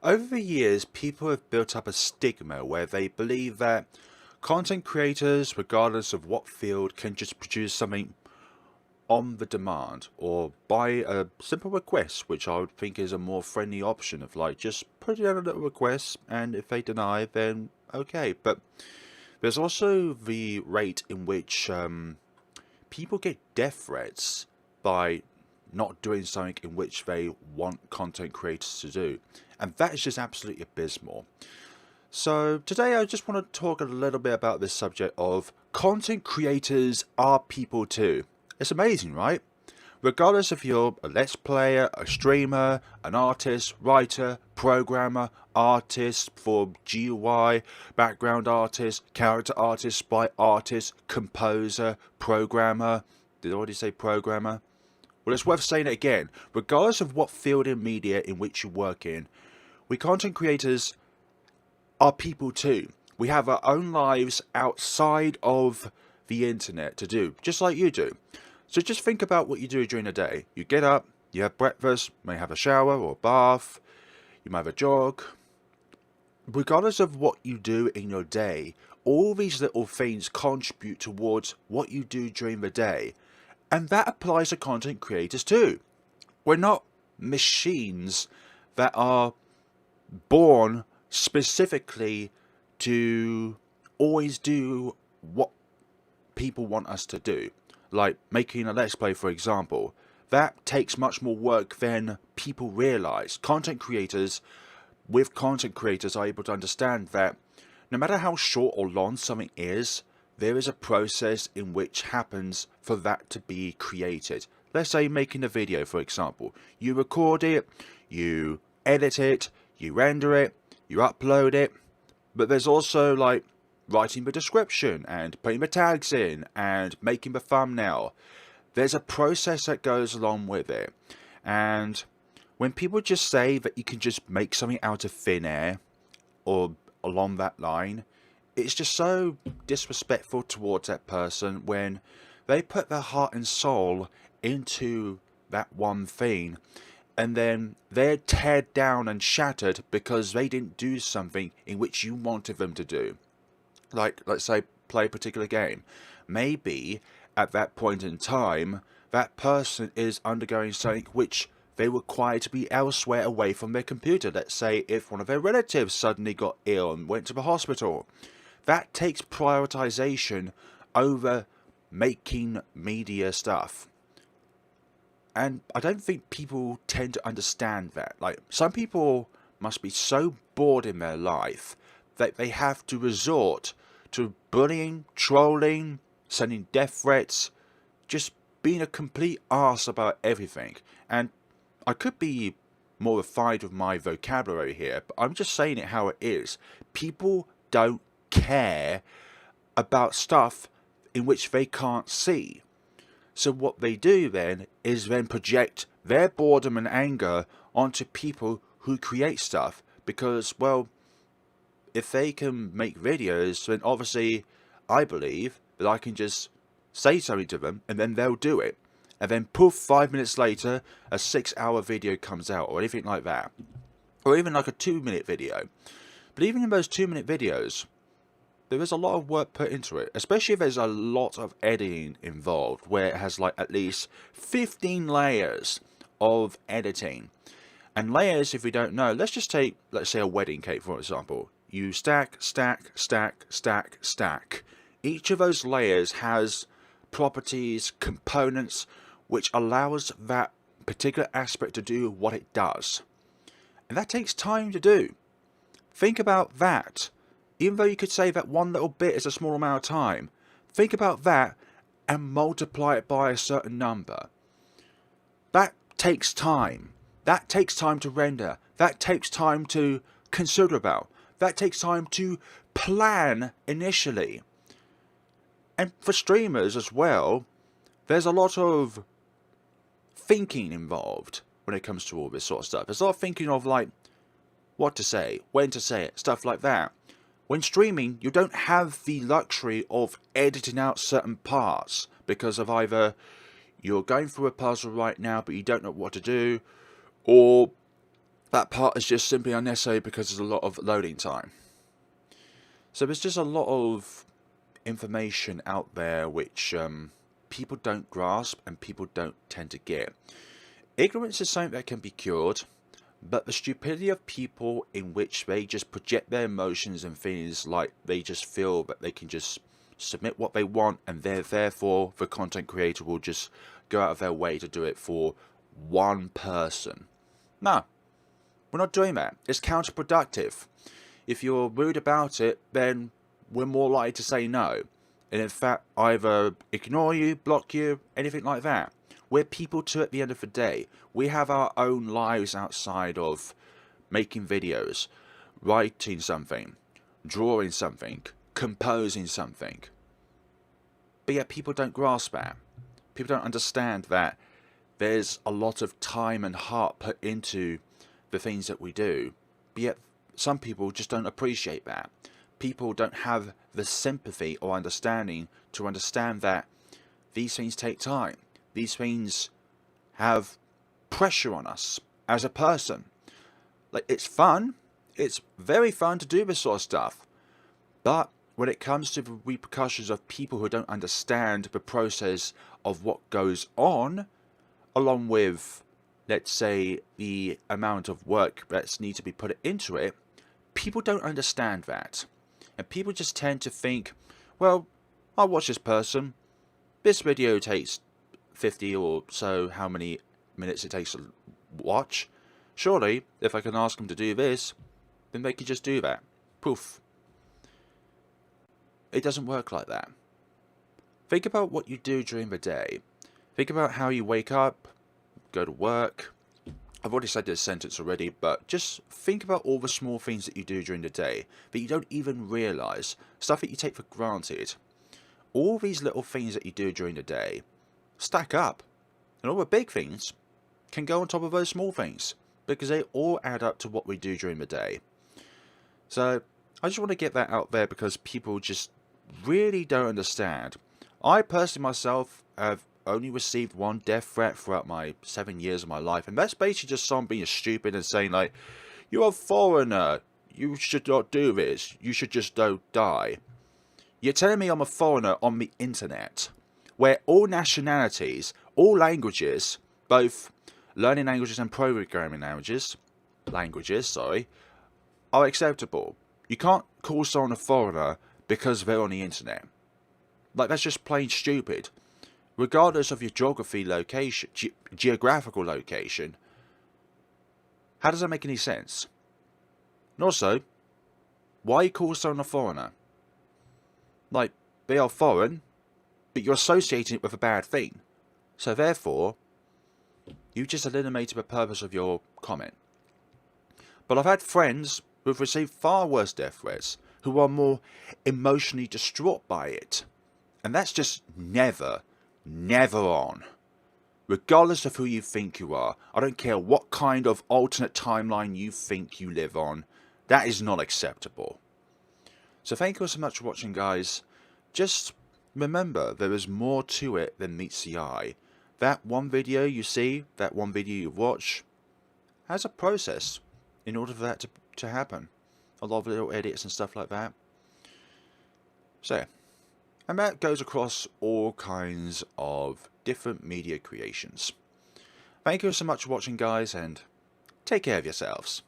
Over the years, people have built up a stigma where they believe that content creators, regardless of what field, can just produce something on the demand or by a simple request, which I would think is a more friendly option of like just put down a little request, and if they deny, then okay. But there's also the rate in which people get death threats by not doing something in which they want content creators to do. And that is just absolutely abysmal. So today I just want to talk a little bit about this subject of content creators are people too. It's amazing, right? Regardless if you're a let's player, a streamer, an artist, writer, programmer, artist for GUI, background artist, character artist, sprite artist, composer, programmer. Did I already say programmer? Well, it's worth saying it again. Regardless of what field in media in which you work in, we content creators are people too. We have our own lives outside of the internet to do, just like you do. So just think about what you do during the day. You get up, you have breakfast, may have a shower or bath, you might have a jog. Regardless of what you do in your day, all these little things contribute towards what you do during the day. And that applies to content creators too. We're not machines that are born specifically to always do what people want us to do. Like making a let's play, for example. That takes much more work than people realize. Content creators are able to understand that no matter how short or long something is, there is a process in which happens for that to be created. Let's say making a video, for example. You record it, you edit it, you render it, you upload it, but there's also like writing the description and putting the tags in and making the thumbnail. There's a process that goes along with it. And when people just say that you can just make something out of thin air or along that line, it's just so disrespectful towards that person when they put their heart and soul into that one thing and then they're teared down and shattered because they didn't do something in which you wanted them to do. Like, let's say, play a particular game. Maybe at that point in time, that person is undergoing something which they require to be elsewhere away from their computer. Let's say if one of their relatives suddenly got ill and went to the hospital. That takes prioritization over making media stuff. And I don't think people tend to understand that. Like, some people must be so bored in their life that they have to resort to bullying, trolling, sending death threats, just being a complete arse about everything. And I could be more refined with my vocabulary here, but I'm just saying it how it is. People don't care about stuff in which they can't see. So what they do then is then project their boredom and anger onto people who create stuff because, well, if they can make videos, then obviously I believe that I can just say something to them and then they'll do it. And then poof, 5 minutes later, a 6-hour video comes out or anything like that. Or even like a 2-minute video. But even in those 2-minute videos, there is a lot of work put into it, especially if there's a lot of editing involved, where it has like at least 15 layers of editing. And layers, if we don't know, let's just take, let's say a wedding cake, for example. You stack, stack, stack, stack, stack. Each of those layers has properties, components, which allows that particular aspect to do what it does. And that takes time to do. Think about that. Even though you could say that one little bit is a small amount of time, think about that and multiply it by a certain number. That takes time. That takes time to render. That takes time to consider about. That takes time to plan initially. And for streamers as well, there's a lot of thinking involved when it comes to all this sort of stuff. There's a lot of thinking of like what to say, when to say it, stuff like that. When streaming, you don't have the luxury of editing out certain parts because of either you're going through a puzzle right now but you don't know what to do, or that part is just simply unnecessary because there's a lot of loading time. So there's just a lot of information out there which people don't grasp and people don't tend to get. Ignorance is something that can be cured, but the stupidity of people in which they just project their emotions and feelings, like they just feel that they can just submit what they want, and therefore the content creator will just go out of their way to do it for one person. No, we're not doing that. It's counterproductive. If you're rude about it, then we're more likely to say no, and in fact either ignore you, block you, anything like that. We're people too at the end of the day. We have our own lives outside of making videos, writing something, drawing something, composing something. But yet people don't grasp that. People don't understand that there's a lot of time and heart put into the things that we do. But yet some people just don't appreciate that. People don't have the sympathy or understanding to understand that these things take time. These things have pressure on us as a person. Like, it's fun. It's very fun to do this sort of stuff. But when it comes to the repercussions of people who don't understand the process of what goes on, along with, let's say, the amount of work that's need to be put into it, people don't understand that. And people just tend to think, well, I'll watch this person. This video takes 50 or so, how many minutes it takes to watch. Surely, if I can ask them to do this, then they can just do that. Poof. It doesn't work like that. Think about what you do during the day. Think about how you wake up, go to work. I've already said this sentence already, but just think about all the small things that you do during the day that you don't even realise, stuff that you take for granted. All these little things that you do during the day stack up, and all the big things can go on top of those small things because they all add up to what we do during the day. So I just want to get that out there because people just really don't understand. I personally myself have only received one death threat throughout my 7 years of my life, and that's basically just someone being stupid and saying like, you're a foreigner, you should not do this, you should just don't die. You're telling me I'm a foreigner on the internet, where all nationalities, all languages, both learning languages and programming languages, are acceptable. You can't call someone a foreigner because they're on the internet. Like, that's just plain stupid. Regardless of your geographical location, how does that make any sense? And also, why you call someone a foreigner? Like, they are foreign, but you're associating it with a bad thing. So therefore, you just eliminated the purpose of your comment. But I've had friends who've received far worse death threats, who are more emotionally distraught by it. And that's just never on. Regardless of who you think you are, I don't care what kind of alternate timeline you think you live on, that is not acceptable. So thank you so much for watching, guys. Just remember, there is more to it than meets the eye. That one video you see, that one video you watch, has a process in order for that to happen. A lot of little edits and stuff like that. So, and that goes across all kinds of different media creations. Thank you so much for watching, guys, and take care of yourselves.